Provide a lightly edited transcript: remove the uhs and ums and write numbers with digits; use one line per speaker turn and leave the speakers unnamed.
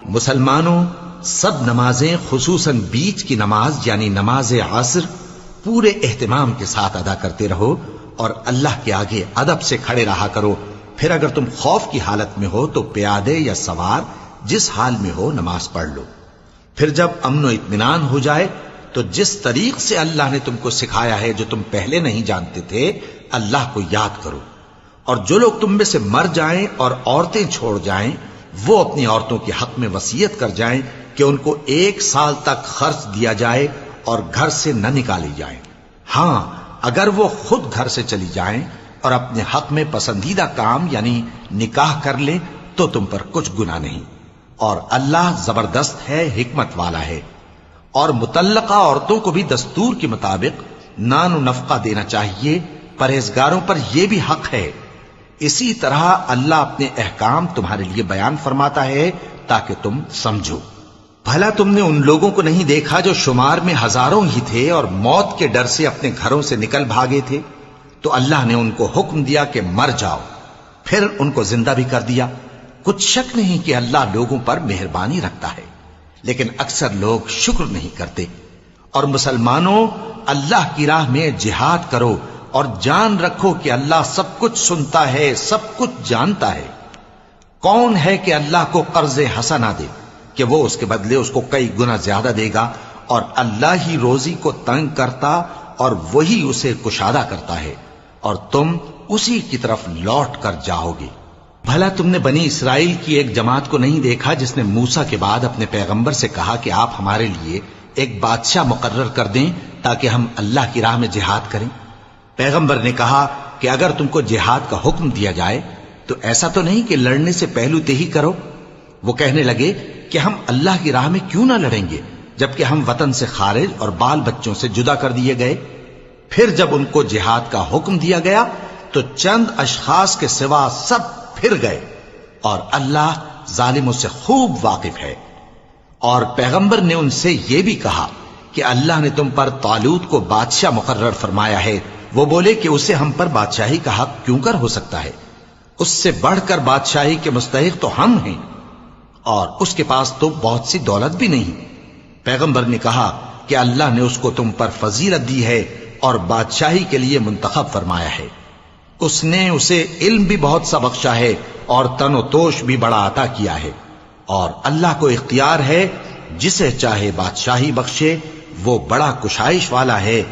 مسلمانوں، سب نمازیں خصوصاً بیچ کی نماز یعنی نماز عصر پورے اہتمام کے ساتھ ادا کرتے رہو اور اللہ کے آگے ادب سے کھڑے رہا کرو. پھر اگر تم خوف کی حالت میں ہو تو پیادے یا سوار جس حال میں ہو نماز پڑھ لو. پھر جب امن و اطمینان ہو جائے تو جس طریق سے اللہ نے تم کو سکھایا ہے جو تم پہلے نہیں جانتے تھے اللہ کو یاد کرو. اور جو لوگ تم میں سے مر جائیں اور عورتیں چھوڑ جائیں وہ اپنی عورتوں کے حق میں وصیت کر جائیں کہ ان کو 1 سال تک خرچ دیا جائے اور گھر سے نہ نکالی جائیں. ہاں اگر وہ خود گھر سے چلی جائیں اور اپنے حق میں پسندیدہ کام یعنی نکاح کر لیں تو تم پر کچھ گناہ نہیں. اور اللہ زبردست ہے، حکمت والا ہے. اور مطلقہ عورتوں کو بھی دستور کے مطابق نان و نفقہ دینا چاہیے. پرہیزگاروں پر یہ بھی حق ہے. اسی طرح اللہ اپنے احکام تمہارے لیے بیان فرماتا ہے تاکہ تم سمجھو. بھلا تم نے ان لوگوں کو نہیں دیکھا جو شمار میں ہزاروں ہی تھے اور موت کے ڈر سے اپنے گھروں سے نکل بھاگے تھے؟ تو اللہ نے ان کو حکم دیا کہ مر جاؤ، پھر ان کو زندہ بھی کر دیا. کچھ شک نہیں کہ اللہ لوگوں پر مہربانی رکھتا ہے، لیکن اکثر لوگ شکر نہیں کرتے. اور مسلمانوں، اللہ کی راہ میں جہاد کرو اور جان رکھو کہ اللہ سب کچھ سنتا ہے، سب کچھ جانتا ہے. کون ہے کہ اللہ کو قرض حسنہ دے کہ وہ اس کے بدلے اس کو کئی گنا زیادہ دے گا؟ اور اللہ ہی روزی کو تنگ کرتا اور وہی اسے کشادہ کرتا ہے، اور تم اسی کی طرف لوٹ کر جاؤ گے. بھلا تم نے بنی اسرائیل کی ایک جماعت کو نہیں دیکھا جس نے موسیٰ کے بعد اپنے پیغمبر سے کہا کہ آپ ہمارے لیے ایک بادشاہ مقرر کر دیں تاکہ ہم اللہ کی راہ میں جہاد کریں؟ پیغمبر نے کہا کہ اگر تم کو جہاد کا حکم دیا جائے تو ایسا تو نہیں کہ لڑنے سے پہلو تہی کرو. وہ کہنے لگے کہ ہم اللہ کی راہ میں کیوں نہ لڑیں گے جبکہ ہم وطن سے خارج اور بال بچوں سے جدا کر دیے گئے. پھر جب ان کو جہاد کا حکم دیا گیا تو چند اشخاص کے سوا سب پھر گئے، اور اللہ ظالموں سے خوب واقف ہے. اور پیغمبر نے ان سے یہ بھی کہا کہ اللہ نے تم پر طالوت کو بادشاہ مقرر فرمایا ہے. وہ بولے کہ اسے ہم پر بادشاہی کا حق کیوں کر ہو سکتا ہے؟ اس سے بڑھ کر بادشاہی کے مستحق تو ہم ہیں، اور اس کے پاس تو بہت سی دولت بھی نہیں. پیغمبر نے کہا کہ اللہ نے اس کو تم پر فضیلت دی ہے اور بادشاہی کے لیے منتخب فرمایا ہے. اس نے اسے علم بھی بہت سا بخشا ہے اور تن و توش بھی بڑا عطا کیا ہے. اور اللہ کو اختیار ہے جسے چاہے بادشاہی بخشے، وہ بڑا کشائش والا ہے